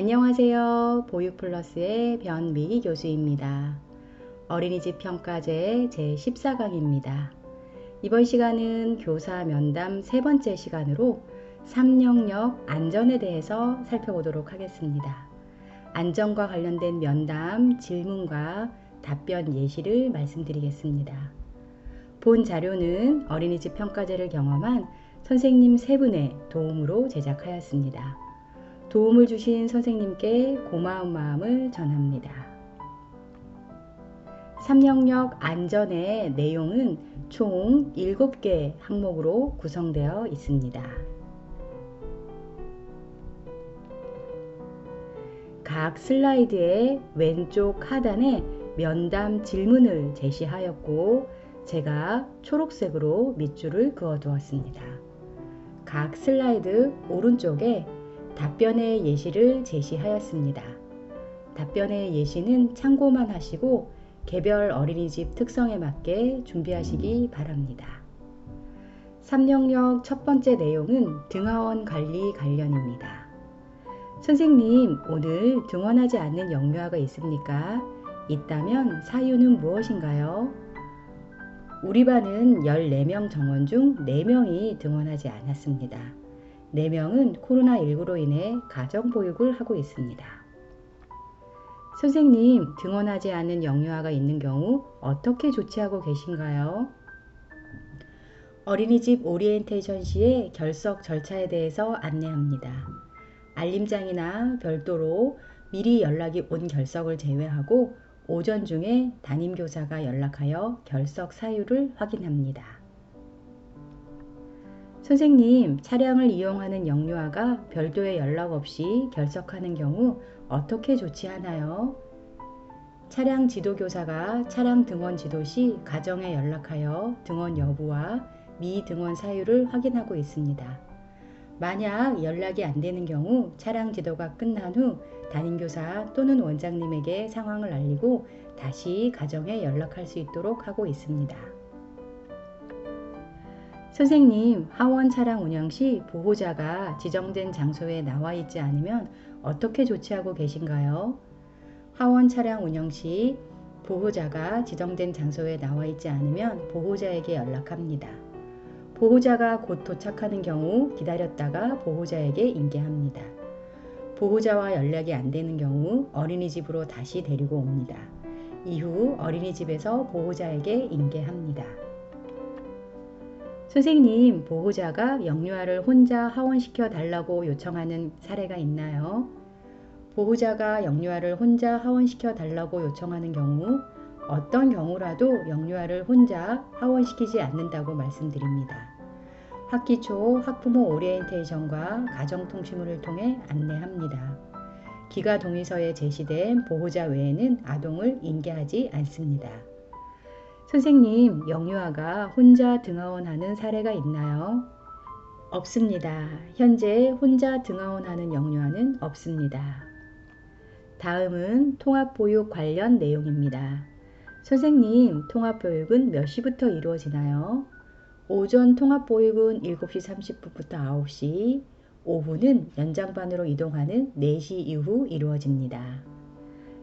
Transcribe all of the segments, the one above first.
안녕하세요. 보육플러스의 변미희 교수입니다. 어린이집 평가제 제14강입니다. 이번 시간은 교사 면담 세 번째 시간으로 3영역 안전에 대해서 살펴보도록 하겠습니다. 안전과 관련된 면담, 질문과 답변 예시를 말씀드리겠습니다. 본 자료는 어린이집 평가제를 경험한 선생님 세 분의 도움으로 제작하였습니다. 도움을 주신 선생님께 고마운 마음을 전합니다. 3영역 안전의 내용은 총 7개 항목으로 구성되어 있습니다. 각 슬라이드의 왼쪽 하단에 면담 질문을 제시하였고 제가 초록색으로 밑줄을 그어 두었습니다. 각 슬라이드 오른쪽에 답변의 예시를 제시하였습니다. 답변의 예시는 참고만 하시고 개별 어린이집 특성에 맞게 준비하시기 바랍니다. 3영역 첫 번째 내용은 등하원 관리 관련입니다. 선생님, 오늘 등원하지 않는 영유아가 있습니까? 있다면 사유는 무엇인가요? 우리 반은 14명 정원 중 4명이 등원하지 않았습니다. 4명은 코로나19로 인해 가정보육을 하고 있습니다. 선생님, 등원하지 않은 영유아가 있는 경우 어떻게 조치하고 계신가요? 어린이집 오리엔테이션 시의 결석 절차에 대해서 안내합니다. 알림장이나 별도로 미리 연락이 온 결석을 제외하고 오전 중에 담임교사가 연락하여 결석 사유를 확인합니다. 선생님, 차량을 이용하는 영유아가 별도의 연락 없이 결석하는 경우 어떻게 조치하나요? 차량 지도교사가 차량 등원 지도 시 가정에 연락하여 등원 여부와 미등원 사유를 확인하고 있습니다. 만약 연락이 안 되는 경우 차량 지도가 끝난 후 담임교사 또는 원장님에게 상황을 알리고 다시 가정에 연락할 수 있도록 하고 있습니다. 선생님, 하원 차량 운영 시 보호자가 지정된 장소에 나와 있지 않으면 어떻게 조치하고 계신가요? 하원 차량 운영 시 보호자가 지정된 장소에 나와 있지 않으면 보호자에게 연락합니다. 보호자가 곧 도착하는 경우 기다렸다가 보호자에게 인계합니다. 보호자와 연락이 안 되는 경우 어린이집으로 다시 데리고 옵니다. 이후 어린이집에서 보호자에게 인계합니다. 선생님, 보호자가 영유아를 혼자 하원시켜 달라고 요청하는 사례가 있나요? 보호자가 영유아를 혼자 하원시켜 달라고 요청하는 경우 어떤 경우라도 영유아를 혼자 하원시키지 않는다고 말씀드립니다. 학기 초 학부모 오리엔테이션과 가정통신문을 통해 안내합니다. 기가 동의서에 제시된 보호자 외에는 아동을 인계하지 않습니다. 선생님, 영유아가 혼자 등하원하는 사례가 있나요? 없습니다. 현재 혼자 등하원하는 영유아는 없습니다. 다음은 통합보육 관련 내용입니다. 선생님, 통합보육은 몇 시부터 이루어지나요? 오전 통합보육은 7시 30분부터 9시, 오후는 연장반으로 이동하는 4시 이후 이루어집니다.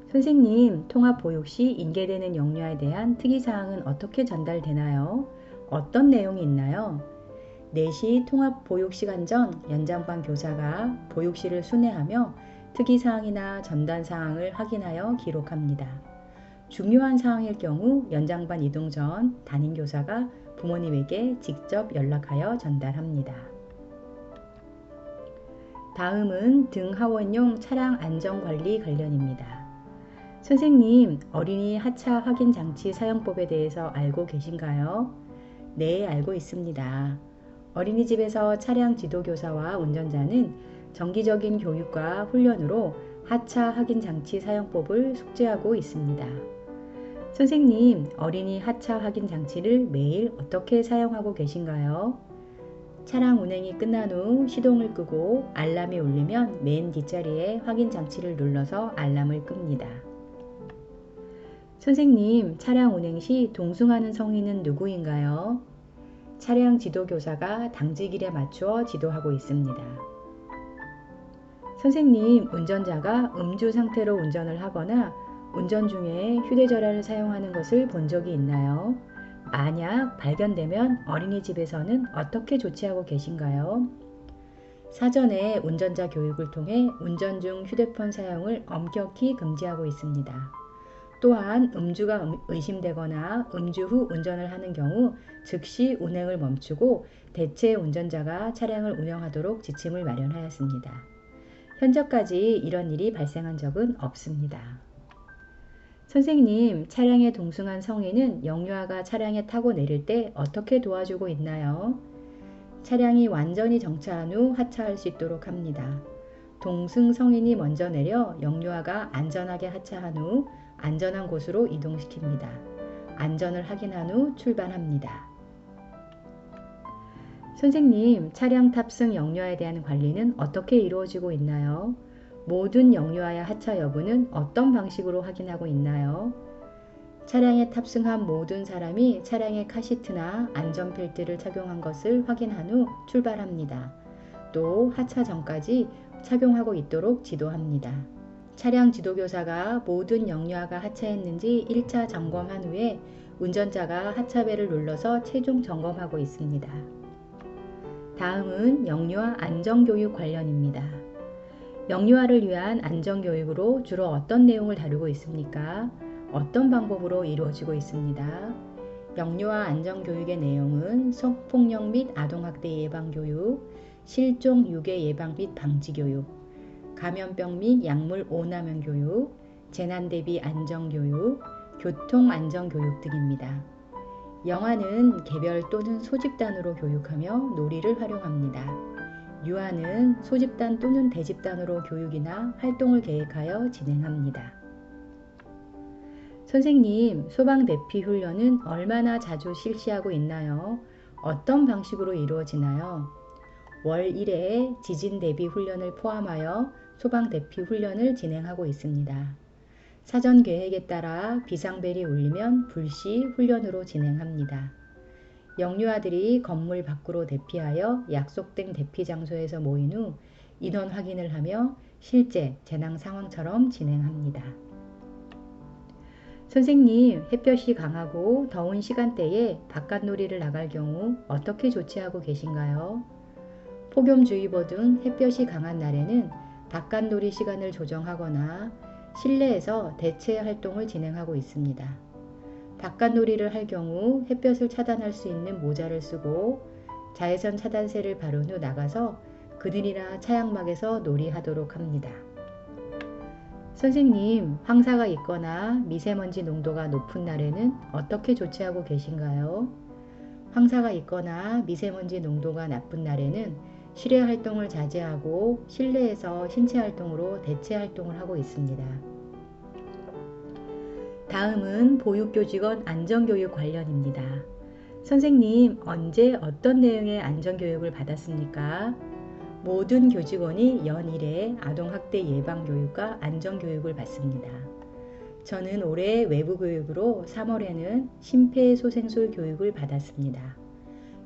선생님, 통합보육 시 인계되는 영유아에 대한 특이사항은 어떻게 전달되나요? 어떤 내용이 있나요? 4시 통합보육 시간 전 연장반 교사가 보육실을 순회하며 특이사항이나 전달사항을 확인하여 기록합니다. 중요한 사항일 경우 연장반 이동 전 담임교사가 부모님에게 직접 연락하여 전달합니다. 다음은 등하원용 차량 안전관리 관련입니다. 선생님, 어린이 하차 확인 장치 사용법에 대해서 알고 계신가요? 네, 알고 있습니다. 어린이집에서 차량 지도교사와 운전자는 정기적인 교육과 훈련으로 하차 확인 장치 사용법을 숙지하고 있습니다. 선생님, 어린이 하차 확인 장치를 매일 어떻게 사용하고 계신가요? 차량 운행이 끝난 후 시동을 끄고 알람이 울리면 맨 뒷자리에 확인 장치를 눌러서 알람을 끕니다. 선생님, 차량 운행 시 동승하는 성인은 누구인가요? 차량 지도교사가 당직일에 맞추어 지도하고 있습니다. 선생님, 운전자가 음주 상태로 운전을 하거나 운전 중에 휴대전화를 사용하는 것을 본 적이 있나요? 만약 발견되면 어린이집에서는 어떻게 조치하고 계신가요? 사전에 운전자 교육을 통해 운전 중 휴대폰 사용을 엄격히 금지하고 있습니다. 또한 음주가 의심되거나 음주 후 운전을 하는 경우 즉시 운행을 멈추고 대체 운전자가 차량을 운영하도록 지침을 마련하였습니다. 현재까지 이런 일이 발생한 적은 없습니다. 선생님, 차량에 동승한 성인은 영유아가 차량에 타고 내릴 때 어떻게 도와주고 있나요? 차량이 완전히 정차한 후 하차할 수 있도록 합니다. 동승 성인이 먼저 내려 영유아가 안전하게 하차한 후 안전한 곳으로 이동시킵니다. 안전을 확인한 후 출발합니다. 선생님, 차량 탑승 영유아에 대한 관리는 어떻게 이루어지고 있나요? 모든 영유아의 하차 여부는 어떤 방식으로 확인하고 있나요? 차량에 탑승한 모든 사람이 차량의 카시트나 안전벨트를 착용한 것을 확인한 후 출발합니다. 또 하차 전까지 착용하고 있도록 지도합니다. 차량 지도교사가 모든 영유아가 하차했는지 1차 점검한 후에 운전자가 하차벨을 눌러서 최종 점검하고 있습니다. 다음은 영유아 안전교육 관련입니다. 영유아를 위한 안전교육으로 주로 어떤 내용을 다루고 있습니까? 어떤 방법으로 이루어지고 있습니다. 영유아 안전교육의 내용은 성폭력 및 아동학대 예방교육, 실종 유괴 예방 및 방지교육, 감염병 및 약물 오남용 교육, 재난대비 안전교육, 교통안전교육 등입니다. 영아는 개별 또는 소집단으로 교육하며 놀이를 활용합니다. 유아는 소집단 또는 대집단으로 교육이나 활동을 계획하여 진행합니다. 선생님, 소방 대피 훈련은 얼마나 자주 실시하고 있나요? 어떤 방식으로 이루어지나요? 월 1회 지진 대비 훈련을 포함하여 소방 대피 훈련을 진행하고 있습니다. 사전 계획에 따라 비상벨이 울리면 불시 훈련으로 진행합니다. 영유아들이 건물 밖으로 대피하여 약속된 대피 장소에서 모인 후 인원 확인을 하며 실제 재난 상황처럼 진행합니다. 선생님, 햇볕이 강하고 더운 시간대에 바깥놀이를 나갈 경우 어떻게 조치하고 계신가요? 폭염주의보 등 햇볕이 강한 날에는 바깥놀이 시간을 조정하거나 실내에서 대체 활동을 진행하고 있습니다. 바깥놀이를 할 경우 햇볕을 차단할 수 있는 모자를 쓰고 자외선 차단세를 바른 후 나가서 그늘이나 차양막에서 놀이하도록 합니다. 선생님, 황사가 있거나 미세먼지 농도가 높은 날에는 어떻게 조치하고 계신가요? 황사가 있거나 미세먼지 농도가 나쁜 날에는 실외 활동을 자제하고 실내에서 신체 활동으로 대체 활동을 하고 있습니다. 다음은 보육교직원 안전교육 관련입니다. 선생님, 언제 어떤 내용의 안전교육을 받았습니까? 모든 교직원이 연 1회 아동학대 예방교육과 안전교육을 받습니다. 저는 올해 외부교육으로 3월에는 심폐소생술 교육을 받았습니다.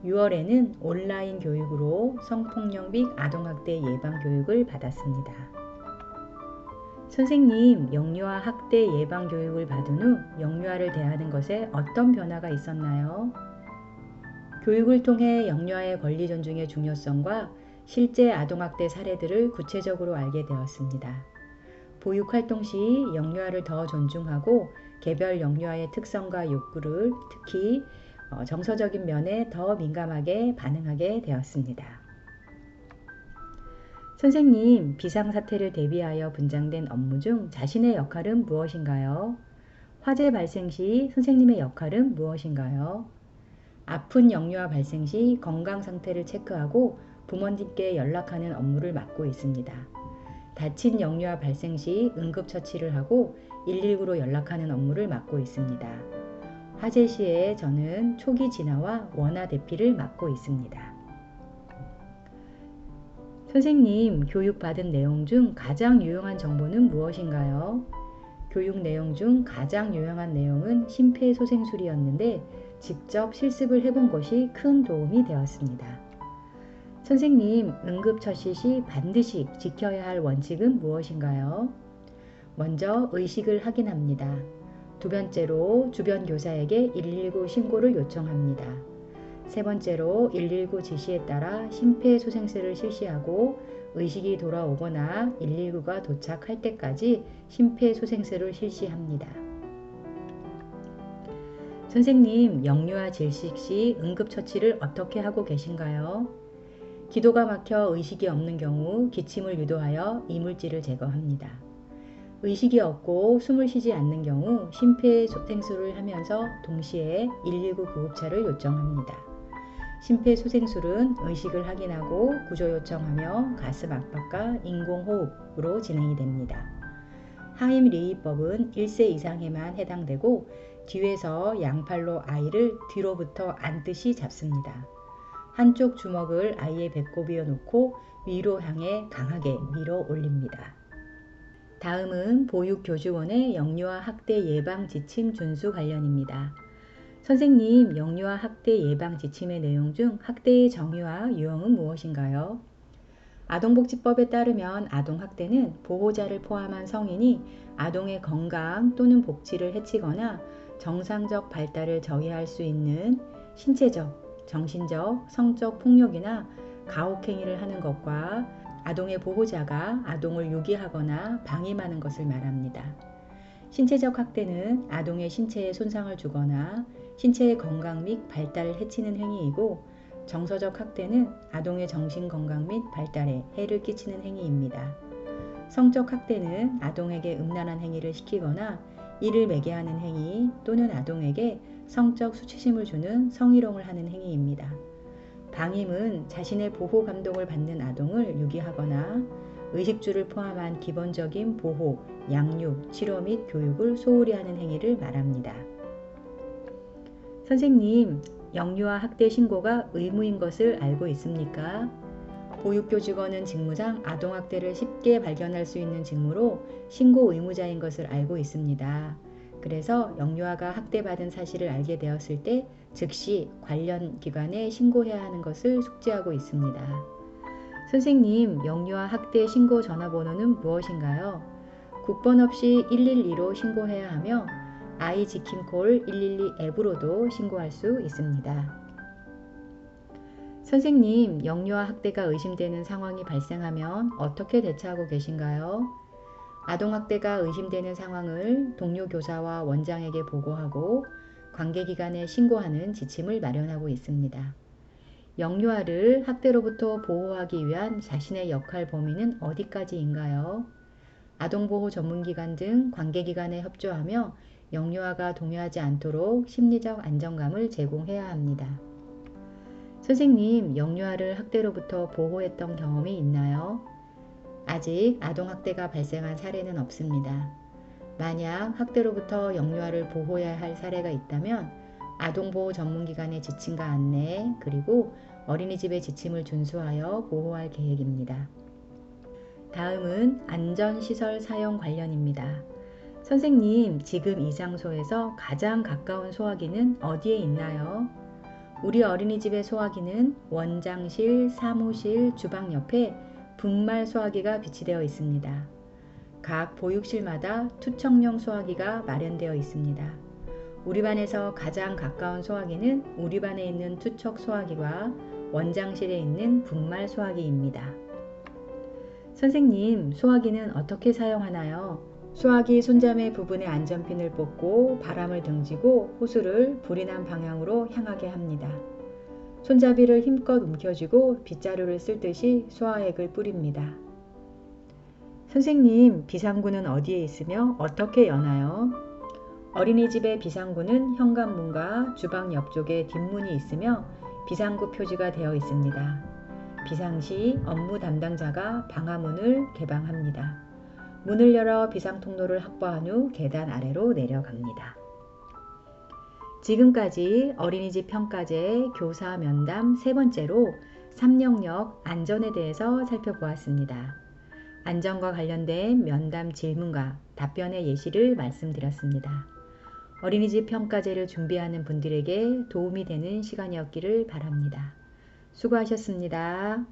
6월에는 온라인 교육으로 성폭력 및 아동학대 예방교육을 받았습니다. 선생님, 영유아 학대 예방교육을 받은 후 영유아를 대하는 것에 어떤 변화가 있었나요? 교육을 통해 영유아의 권리 존중의 중요성과 실제 아동학대 사례들을 구체적으로 알게 되었습니다. 보육활동 시 영유아를 더 존중하고 개별 영유아의 특성과 욕구를 특히 정서적인 면에 더 민감하게 반응하게 되었습니다. 선생님, 비상사태를 대비하여 분장된 업무 중 자신의 역할은 무엇인가요? 화재 발생 시 선생님의 역할은 무엇인가요? 아픈 영유아 발생 시 건강 상태를 체크하고 부모님께 연락하는 업무를 맡고 있습니다. 다친 영유아 발생 시 응급처치를 하고 119로 연락하는 업무를 맡고 있습니다. 화재 시에 저는 초기 진화와 원화 대피를 맡고 있습니다. 선생님, 교육받은 내용 중 가장 유용한 정보는 무엇인가요? 교육 내용 중 가장 유용한 내용은 심폐소생술이었는데 직접 실습을 해본 것이 큰 도움이 되었습니다. 선생님, 응급처치 시 반드시 지켜야 할 원칙은 무엇인가요? 먼저 의식을 확인합니다. 두 번째로 주변 교사에게 119 신고를 요청합니다. 세 번째로 119 지시에 따라 심폐소생술을 실시하고 의식이 돌아오거나 119가 도착할 때까지 심폐소생술을 실시합니다. 선생님, 역류와 질식 시 응급처치를 어떻게 하고 계신가요? 기도가 막혀 의식이 없는 경우 기침을 유도하여 이물질을 제거합니다. 의식이 없고 숨을 쉬지 않는 경우 심폐소생술을 하면서 동시에 119 구급차를 요청합니다. 심폐소생술은 의식을 확인하고 구조 요청하며 가슴 압박과 인공호흡으로 진행이 됩니다. 하임리히법은 1세 이상에만 해당되고 뒤에서 양팔로 아이를 뒤로부터 안듯이 잡습니다. 한쪽 주먹을 아이의 배꼽 위에 놓고 위로 향해 강하게 밀어 올립니다. 다음은 보육교주원의 역류와 학대 예방 지침 준수 관련입니다. 선생님, 역류와 학대 예방 지침의 내용 중 학대의 정의와 유형은 무엇인가요? 아동복지법에 따르면 아동학대는 보호자를 포함한 성인이 아동의 건강 또는 복지를 해치거나 정상적 발달을 저해할 수 있는 신체적, 정신적, 성적 폭력이나 가혹행위를 하는 것과 아동의 보호자가 아동을 유기하거나 방임하는 것을 말합니다. 신체적 학대는 아동의 신체에 손상을 주거나 신체의 건강 및 발달을 해치는 행위이고, 정서적 학대는 아동의 정신 건강 및 발달에 해를 끼치는 행위입니다. 성적 학대는 아동에게 음란한 행위를 시키거나 이를 매개하는 행위 또는 아동에게 성적 수치심을 주는 성희롱을 하는 행위입니다. 방임은 자신의 보호 감독을 받는 아동을 유기하거나 의식주를 포함한 기본적인 보호, 양육, 치료 및 교육을 소홀히 하는 행위를 말합니다. 선생님, 역류와 학대 신고가 의무인 것을 알고 있습니까? 보육교직원은 직무상 아동학대를 쉽게 발견할 수 있는 직무로 신고 의무자인 것을 알고 있습니다. 그래서 역류아가 학대받은 사실을 알게 되었을 때 즉시 관련 기관에 신고해야 하는 것을 숙지하고 있습니다. 선생님, 역류아 학대 신고 전화번호는 무엇인가요? 국번 없이 112로 신고해야 하며 아이 지킴콜 112 앱으로도 신고할 수 있습니다. 선생님, 역류아 학대가 의심되는 상황이 발생하면 어떻게 대처하고 계신가요? 아동학대가 의심되는 상황을 동료 교사와 원장에게 보고하고 관계기관에 신고하는 지침을 마련하고 있습니다. 역류아를 학대로부터 보호하기 위한 자신의 역할 범위는 어디까지인가요? 아동보호 전문기관 등 관계기관에 협조하며 역류아가 동요하지 않도록 심리적 안정감을 제공해야 합니다. 선생님, 역류아를 학대로부터 보호했던 경험이 있나요? 아직 아동학대가 발생한 사례는 없습니다. 만약 학대로부터 역류아를 보호해야 할 사례가 있다면 아동보호 전문기관의 지침과 안내 그리고 어린이집의 지침을 준수하여 보호할 계획입니다. 다음은 안전시설 사용 관련입니다. 선생님, 지금 이 장소에서 가장 가까운 소화기는 어디에 있나요? 우리 어린이집의 소화기는 원장실, 사무실, 주방 옆에 분말 소화기가 비치되어 있습니다. 각 보육실마다 투척용 소화기가 마련되어 있습니다. 우리 반에서 가장 가까운 소화기는 우리 반에 있는 투척 소화기와 원장실에 있는 분말 소화기입니다. 선생님, 소화기는 어떻게 사용하나요? 소화기 손잡이 부분의 안전핀을 뽑고 바람을 등지고 호스를 불이 난 방향으로 향하게 합니다. 손잡이를 힘껏 움켜쥐고 빗자루를 쓸듯이 소화액을 뿌립니다. 선생님, 비상구는 어디에 있으며 어떻게 여나요? 어린이집의 비상구는 현관문과 주방 옆쪽에 뒷문이 있으며 비상구 표지가 되어 있습니다. 비상시 업무 담당자가 방화문을 개방합니다. 문을 열어 비상통로를 확보한 후 계단 아래로 내려갑니다. 지금까지 어린이집 평가제 교사 면담 세 번째로 3영역 안전에 대해서 살펴보았습니다. 안전과 관련된 면담 질문과 답변의 예시를 말씀드렸습니다. 어린이집 평가제를 준비하는 분들에게 도움이 되는 시간이었기를 바랍니다. 수고하셨습니다.